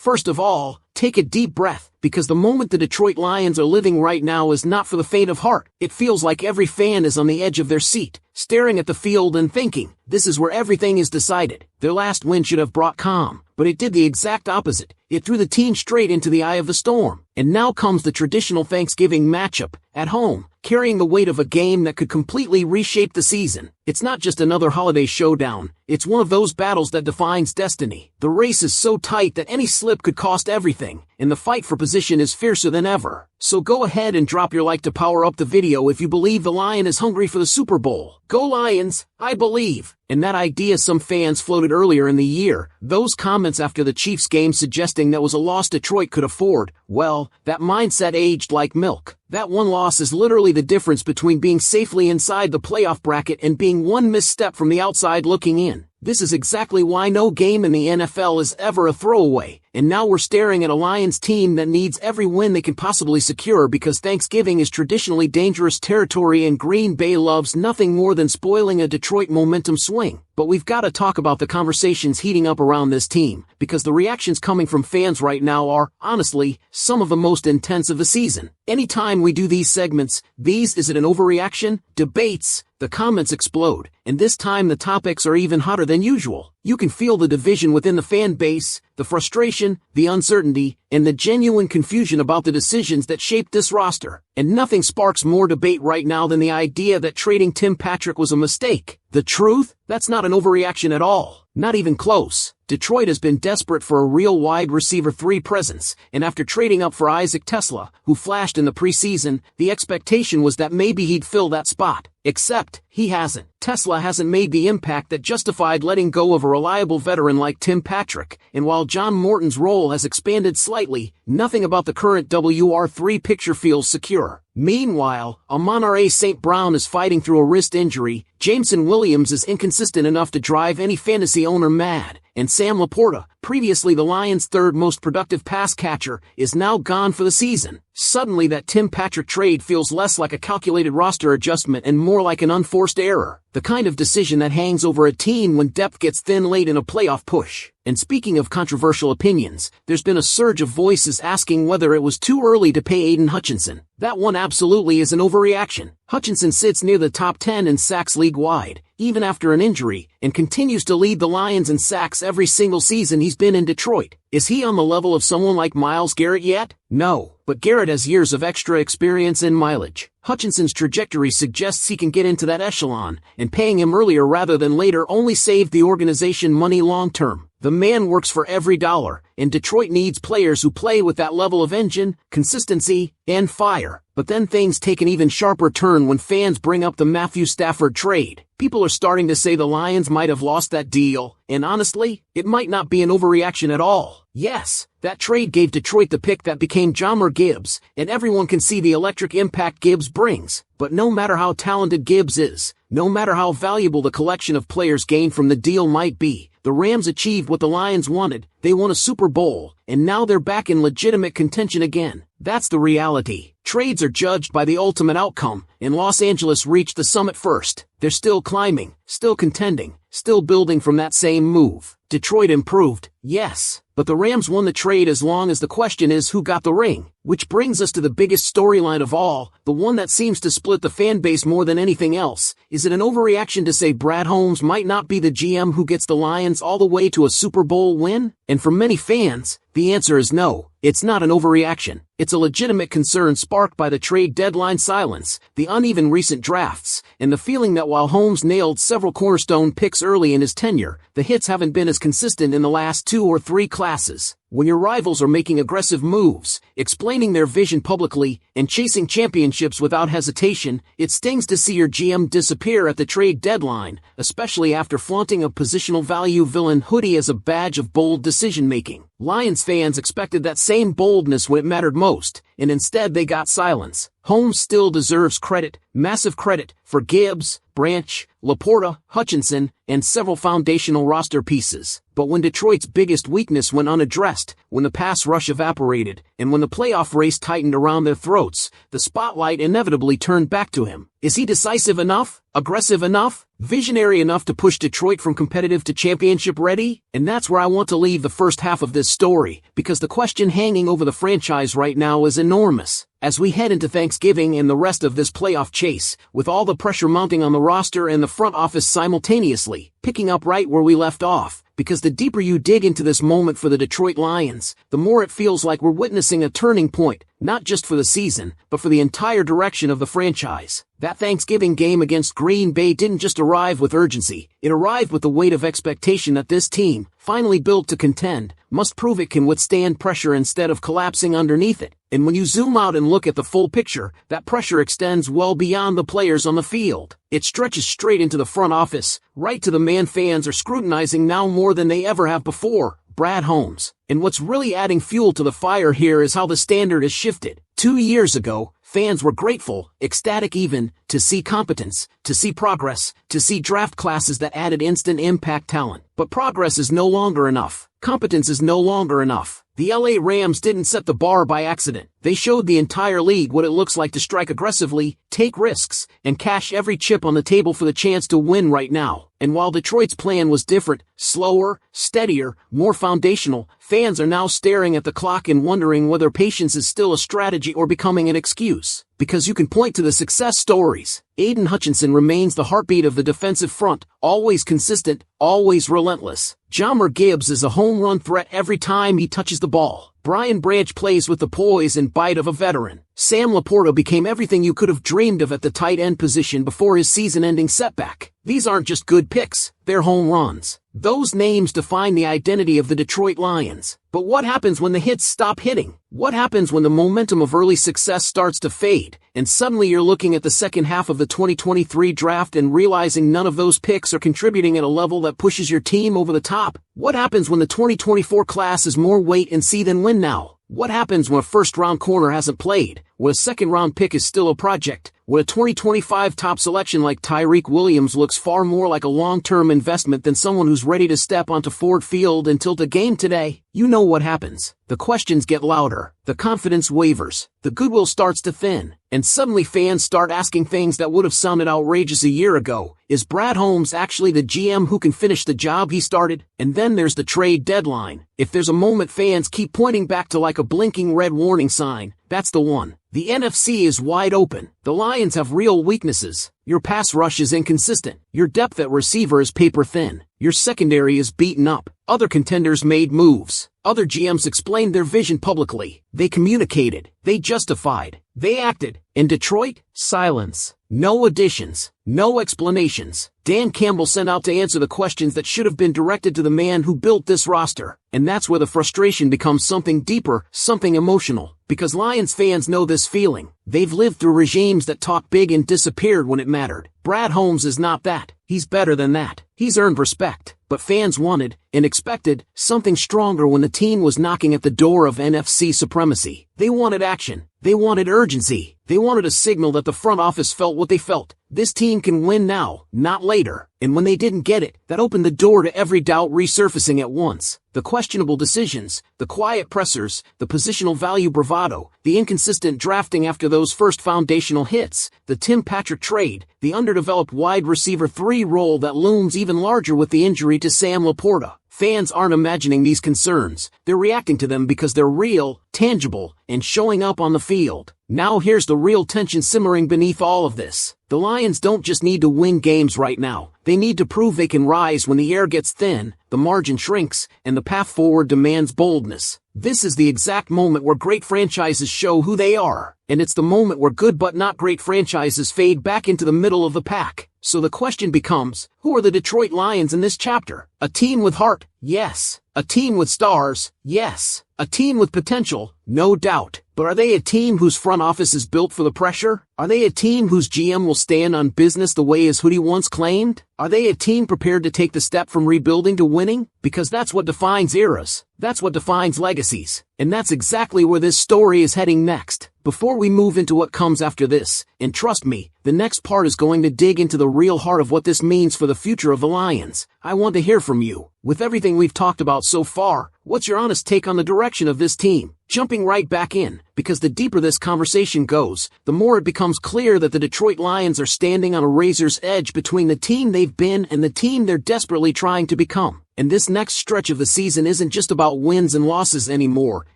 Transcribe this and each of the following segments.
First of all, take a deep breath, because the moment the Detroit Lions are living right now is not for the faint of heart. It feels like every fan is on the edge of their seat, staring at the field and thinking, this is where everything is decided. Their last win should have brought calm, but it did the exact opposite. It threw the team straight into the eye of the storm. And now comes the traditional Thanksgiving matchup, at home, carrying the weight of a game that could completely reshape the season. It's not just another holiday showdown, it's one of those battles that defines destiny. The race is so tight that any slip could cost everything, and the fight for position is fiercer than ever. So go ahead and drop your like to power up the video if you believe the Lion is hungry for the Super Bowl. Go Lions, I believe. And that idea some fans floated earlier in the year, those comments after the Chiefs game suggesting that was a loss Detroit could afford, well, that mindset aged like milk. That one loss is literally the difference between being safely inside the playoff bracket and being one misstep from the outside looking in. This is exactly why no game in the NFL is ever a throwaway, and now we're staring at a Lions team that needs every win they can possibly secure because Thanksgiving is traditionally dangerous territory and Green Bay loves nothing more than spoiling a Detroit momentum swing. But we've got to talk about the conversations heating up around this team, because the reactions coming from fans right now are, honestly, some of the most intense of the season. Anytime we do these segments, is it an overreaction? Debates, the comments explode, and this time the topics are even hotter than usual. You can feel the division within the fan base, the frustration, the uncertainty, and the genuine confusion about the decisions that shaped this roster. And nothing sparks more debate right now than the idea that trading Tim Patrick was a mistake. The truth? That's not an overreaction at all. Not even close. Detroit has been desperate for a real wide receiver 3 presence, and after trading up for Isaac Tesla, who flashed in the preseason, the expectation was that maybe he'd fill that spot. Except, he hasn't. Tesla hasn't made the impact that justified letting go of a reliable veteran like Tim Patrick, and while John Morton's role has expanded slightly, nothing about the current WR3 picture feels secure. Meanwhile, Amon-Ra St. Brown is fighting through a wrist injury, Jameson Williams is inconsistent enough to drive any fantasy owner mad, and Sam Laporta, previously the Lions' third most productive pass catcher, is now gone for the season. Suddenly that Tim Patrick trade feels less like a calculated roster adjustment and more like an unforced error, the kind of decision that hangs over a team when depth gets thin late in a playoff push. And speaking of controversial opinions, there's been a surge of voices asking whether it was too early to pay Aiden Hutchinson. That one absolutely is an overreaction. Hutchinson sits near the top 10 in sacks league-wide, even after an injury, and continues to lead the Lions in sacks every single season he's been in Detroit. Is he on the level of someone like Myles Garrett yet? No, but Garrett has years of extra experience and mileage. Hutchinson's trajectory suggests he can get into that echelon, and paying him earlier rather than later only saved the organization money long-term. The man works for every dollar, and Detroit needs players who play with that level of engine, consistency, and fire. But then things take an even sharper turn when fans bring up the Matthew Stafford trade. People are starting to say the Lions might have lost that deal, and honestly, it might not be an overreaction at all. Yes, that trade gave Detroit the pick that became Jahmyr Gibbs, and everyone can see the electric impact Gibbs brings. But no matter how talented Gibbs is, no matter how valuable the collection of players gained from the deal might be, the Rams achieved what the Lions wanted. They won a Super Bowl, and now they're back in legitimate contention again. That's the reality. Trades are judged by the ultimate outcome, and Los Angeles reached the summit first. They're still climbing, still contending, still building from that same move. Detroit improved, yes, but the Rams won the trade as long as the question is who got the ring. Which brings us to the biggest storyline of all, the one that seems to split the fan base more than anything else. Is it an overreaction to say Brad Holmes might not be the GM who gets the Lions all the way to a Super Bowl win? And for many fans, the answer is no. It's not an overreaction. It's a legitimate concern sparked by the trade deadline silence, the uneven recent drafts, and the feeling that while Holmes nailed several cornerstone picks early in his tenure, the hits haven't been as consistent in the last 2 or 3 classes. When your rivals are making aggressive moves, explaining their vision publicly, and chasing championships without hesitation, it stings to see your GM disappear at the trade deadline, especially after flaunting a positional value villain hoodie as a badge of bold decision-making. Lions fans expected that same boldness when it mattered most, and instead they got silence. Holmes still deserves credit, massive credit, for Gibbs, Branch, Laporta, Hutchinson, and several foundational roster pieces. But when Detroit's biggest weakness went unaddressed, when the pass rush evaporated, and when the playoff race tightened around their throats, the spotlight inevitably turned back to him. Is he decisive enough? Aggressive enough? Visionary enough to push Detroit from competitive to championship ready? And that's where I want to leave the first half of this story, because the question hanging over the franchise right now is enormous. As we head into Thanksgiving and the rest of this playoff chase, with all the pressure mounting on the roster and the front office simultaneously, picking up right where we left off, because the deeper you dig into this moment for the Detroit Lions, the more it feels like we're witnessing a turning point, not just for the season, but for the entire direction of the franchise. That Thanksgiving game against Green Bay didn't just arrive with urgency, it arrived with the weight of expectation that this team, finally built to contend, must prove it can withstand pressure instead of collapsing underneath it. And when you zoom out and look at the full picture, that pressure extends well beyond the players on the field. It stretches straight into the front office, right to the man fans are scrutinizing now more than they ever have before, Brad Holmes. And what's really adding fuel to the fire here is how the standard has shifted. 2 years ago, fans were grateful, ecstatic even, to see competence, to see progress, to see draft classes that added instant impact talent. But progress is no longer enough. Competence is no longer enough. The LA Rams didn't set the bar by accident. They showed the entire league what it looks like to strike aggressively, take risks, and cash every chip on the table for the chance to win right now. And while Detroit's plan was different, slower, steadier, more foundational, fans are now staring at the clock and wondering whether patience is still a strategy or becoming an excuse. Because you can point to the success stories. Aiden Hutchinson remains the heartbeat of the defensive front, always consistent, always relentless. Jahmyr Gibbs is a home run threat every time he touches the ball. Brian Branch plays with the poise and bite of a veteran. Sam Laporta became everything you could have dreamed of at the tight end position before his season-ending setback. These aren't just good picks, they're home runs. Those names define the identity of the Detroit Lions. But what happens when the hits stop hitting? What happens when the momentum of early success starts to fade, and suddenly you're looking at the second half of the 2023 draft and realizing none of those picks are contributing at a level that pushes your team over the top? What happens when the 2024 class is more wait and see than win now? What happens when a first-round corner hasn't played, when a second-round pick is still a project, when a 2025 top selection like Tyreek Williams looks far more like a long-term investment than someone who's ready to step onto Ford Field and tilt a game today? You know what happens. The questions get louder, the confidence wavers, the goodwill starts to thin, and suddenly fans start asking things that would have sounded outrageous a year ago. Is Brad Holmes actually the GM who can finish the job he started? And then there's the trade deadline. If there's a moment fans keep pointing back to like a blinking red warning sign, that's the one. The NFC is wide open. The Lions have real weaknesses. Your pass rush is inconsistent. Your depth at receiver is paper thin. Your secondary is beaten up. Other contenders made moves. Other GMs explained their vision publicly. They communicated. They justified. They acted. In Detroit, silence. No additions. No explanations. Dan Campbell sent out to answer the questions that should have been directed to the man who built this roster. And that's where the frustration becomes something deeper, something emotional. Because Lions fans know this feeling. They've lived through regimes that talked big and disappeared when it mattered. Brad Holmes is not that. He's better than that. He's earned respect. But fans wanted, and expected, something stronger when the team was knocking at the door of NFC supremacy. They wanted action. They wanted urgency. They wanted a signal that the front office felt what they felt. This team can win now, not later. And when they didn't get it, that opened the door to every doubt resurfacing at once. The questionable decisions, the quiet pressers, the positional value bravado, the inconsistent drafting after those first foundational hits, the Tim Patrick trade, the underdeveloped wide receiver 3 role that looms even larger with the injury to Sam Laporta. Fans aren't imagining these concerns. They're reacting to them because they're real, tangible, and showing up on the field. Now here's the real tension simmering beneath all of this. The Lions don't just need to win games right now. They need to prove they can rise when the air gets thin, the margin shrinks, and the path forward demands boldness. This is the exact moment where great franchises show who they are. And it's the moment where good but not great franchises fade back into the middle of the pack. So the question becomes, who are the Detroit Lions in this chapter? A team with heart? Yes. A team with stars? Yes. A team with potential? No doubt. But are they a team whose front office is built for the pressure? Are they a team whose GM will stand on business the way his hoodie once claimed? Are they a team prepared to take the step from rebuilding to winning? Because that's what defines eras. That's what defines legacies. And that's exactly where this story is heading next. Before we move into what comes after this, and trust me, the next part is going to dig into the real heart of what this means for the future of the Lions. I want to hear from you. With everything we've talked about so far, What's your honest take on the direction of this team? Jumping right back in, because the deeper this conversation goes, the more it becomes clear that the Detroit Lions are standing on a razor's edge between the team they've been and the team they're desperately trying to become. And this next stretch of the season isn't just about wins and losses anymore,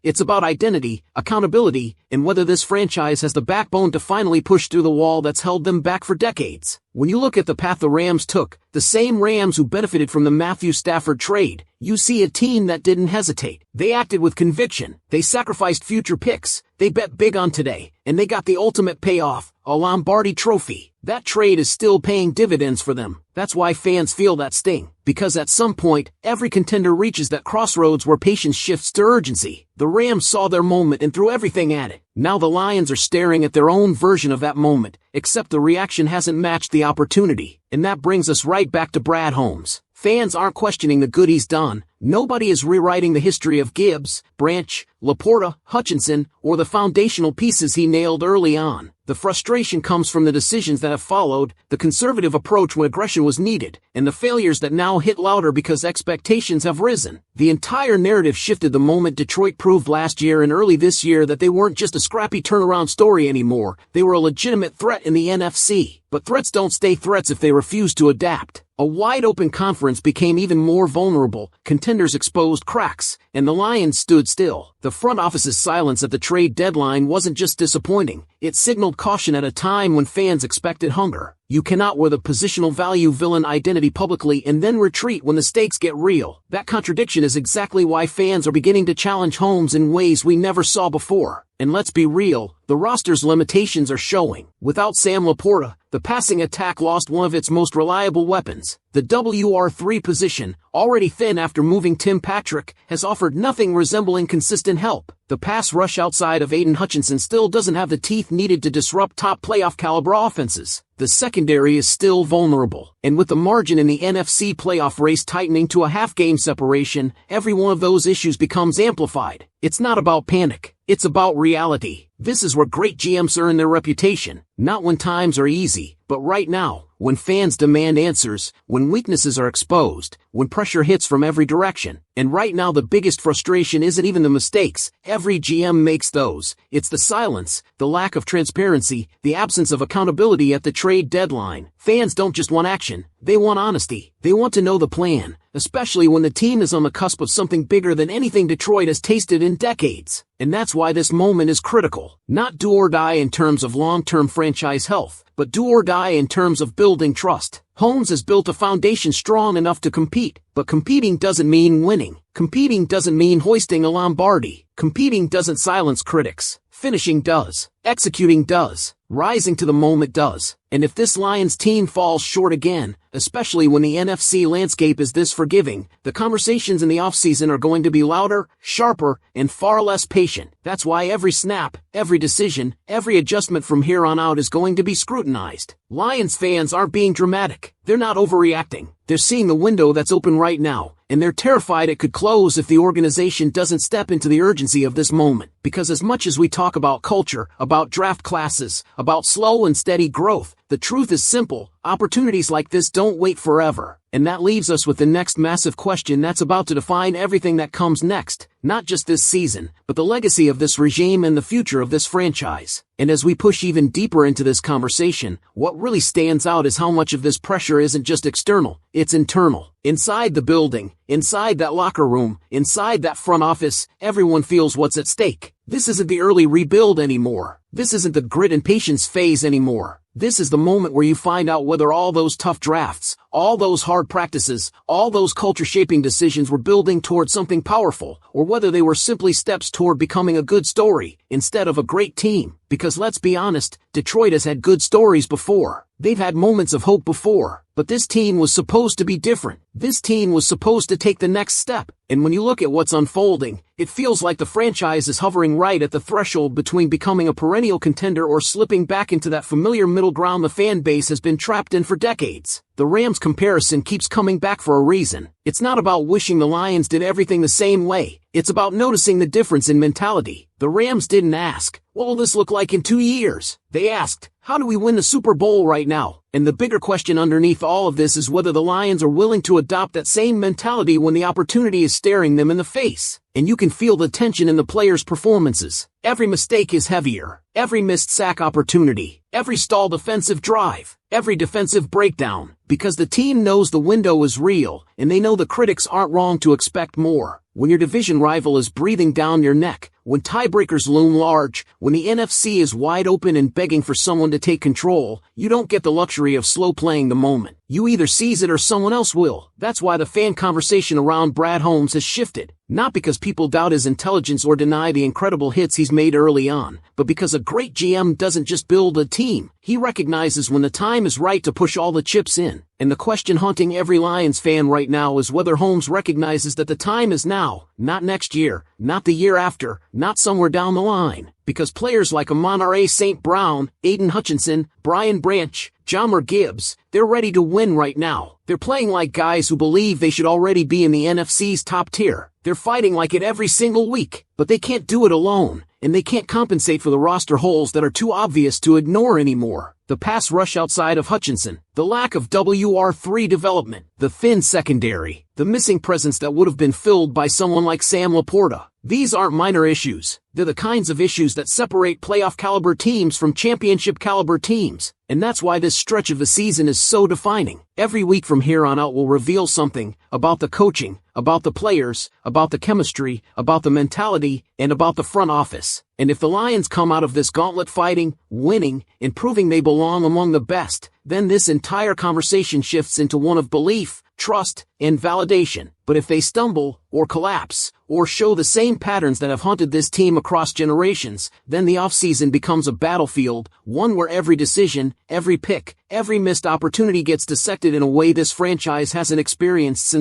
it's about identity, accountability, and whether this franchise has the backbone to finally push through the wall that's held them back for decades. When you look at the path the Rams took, the same Rams who benefited from the Matthew Stafford trade, you see a team that didn't hesitate. They acted with conviction, they sacrificed future picks, they bet big on today, and they got the ultimate payoff, a Lombardi trophy. That trade is still paying dividends for them. That's why fans feel that sting. Because at some point, every contender reaches that crossroads where patience shifts to urgency. The Rams saw their moment and threw everything at it. Now the Lions are staring at their own version of that moment, except the reaction hasn't matched the opportunity. And that brings us right back to Brad Holmes. Fans aren't questioning the good he's done. Nobody is rewriting the history of Gibbs, Branch, Laporta, Hutchinson, or the foundational pieces he nailed early on. The frustration comes from the decisions that have followed, the conservative approach when aggression was needed, and the failures that now hit louder because expectations have risen. The entire narrative shifted the moment Detroit proved last year and early this year that they weren't just a scrappy turnaround story anymore, they were a legitimate threat in the NFC. But threats don't stay threats if they refuse to adapt. A wide-open conference became even more vulnerable, contenders exposed cracks, and the Lions stood still. The front office's silence at the trade deadline wasn't just disappointing, it signaled caution at a time when fans expected hunger. You cannot wear the positional value villain identity publicly and then retreat when the stakes get real. That contradiction is exactly why fans are beginning to challenge Holmes in ways we never saw before. And let's be real, the roster's limitations are showing. Without Sam Laporta, the passing attack lost one of its most reliable weapons. The WR3 position, already thin after moving Tim Patrick, has offered nothing resembling consistent help. The pass rush outside of Aiden Hutchinson still doesn't have the teeth needed to disrupt top playoff caliber offenses. The secondary is still vulnerable, and with the margin in the NFC playoff race tightening to a half-game separation, every one of those issues becomes amplified. It's not about panic, it's about reality. This is where great GMs earn their reputation, not when times are easy, but right now, when fans demand answers, when weaknesses are exposed, when pressure hits from every direction. And right now the biggest frustration isn't even the mistakes, every GM makes those. It's the silence, the lack of transparency, the absence of accountability at the trade deadline. Fans don't just want action, they want honesty. They want to know the plan, especially when the team is on the cusp of something bigger than anything Detroit has tasted in decades. And that's why this moment is critical. Not do or die in terms of long-term franchise health, but do or die in terms of building trust. Holmes has built a foundation strong enough to compete, but competing doesn't mean winning. Competing doesn't mean hoisting a Lombardi. Competing doesn't silence critics. Finishing does. Executing does. Rising to the moment does. And if this Lions team falls short again, especially when the NFC landscape is this forgiving, the conversations in the offseason are going to be louder, sharper, and far less patient. That's why every snap, every decision, every adjustment from here on out is going to be scrutinized. Lions fans aren't being dramatic. They're not overreacting. They're seeing the window that's open right now, and they're terrified it could close if the organization doesn't step into the urgency of this moment. Because as much as we talk about culture, about draft classes, about slow and steady growth, the truth is simple. Opportunities like this don't wait forever. And that leaves us with the next massive question that's about to define everything that comes next. Not just this season, but the legacy of this regime and the future of this franchise. And as we push even deeper into this conversation, what really stands out is how much of this pressure isn't just external, it's internal. Inside the building, inside that locker room, inside that front office, everyone feels what's at stake. This isn't the early rebuild anymore. This isn't the grit and patience phase anymore. This is the moment where you find out whether all those tough drafts, all those hard practices, all those culture-shaping decisions were building toward something powerful, or whether they were simply steps toward becoming a good story, instead of a great team. Because let's be honest, Detroit has had good stories before. They've had moments of hope before. But this team was supposed to be different. This team was supposed to take the next step. And when you look at what's unfolding, it feels like the franchise is hovering right at the threshold between becoming a perennial contender or slipping back into that familiar middle ground the fan base has been trapped in for decades. The Rams comparison keeps coming back for a reason. It's not about wishing the Lions did everything the same way. It's about noticing the difference in mentality. The Rams didn't ask, what will this look like in 2 years? They asked, how do we win the Super Bowl right now? And the bigger question underneath all of this is whether the Lions are willing to adopt that same mentality when the opportunity is staring them in the face. and you can feel the tension in the players' performances. Every mistake is heavier. Every missed sack opportunity. Every stalled offensive drive. Every defensive breakdown. Because the team knows the window is real, and they know the critics aren't wrong to expect more. When your division rival is breathing down your neck, when tiebreakers loom large, when the NFC is wide open and begging for someone to take control, you don't get the luxury of slow playing the moment. You either seize it or someone else will. That's why the fan conversation around Brad Holmes has shifted. Not because people doubt his intelligence or deny the incredible hits he's made early on, but because a great GM doesn't just build a team. He recognizes when the time is right to push all the chips in. And the question haunting every Lions fan right now is whether Holmes recognizes that the time is now, not next year, not the year after, not somewhere down the line. Because players like Amon-Ra St. Brown, Aiden Hutchinson, Brian Branch, Jahmyr Gibbs, they're ready to win right now. They're playing like guys who believe they should already be in the NFC's top tier. They're fighting like it every single week, but they can't do it alone, and they can't compensate for the roster holes that are too obvious to ignore anymore. The pass rush outside of Hutchinson, the lack of WR3 development, the thin secondary, the missing presence that would have been filled by someone like Sam Laporta. These aren't minor issues. They're the kinds of issues that separate playoff-caliber teams from championship-caliber teams. And that's why this stretch of the season is so defining. Every week from here on out will reveal something about the coaching, about the players, about the chemistry, about the mentality, and about the front office. And if the Lions come out of this gauntlet fighting, winning, and proving they belong among the best, then this entire conversation shifts into one of belief, trust, and validation. But if they stumble, or collapse, or show the same patterns that have haunted this team across generations, then the offseason becomes a battlefield, one where every decision, every pick, every missed opportunity gets dissected in a way this franchise hasn't experienced since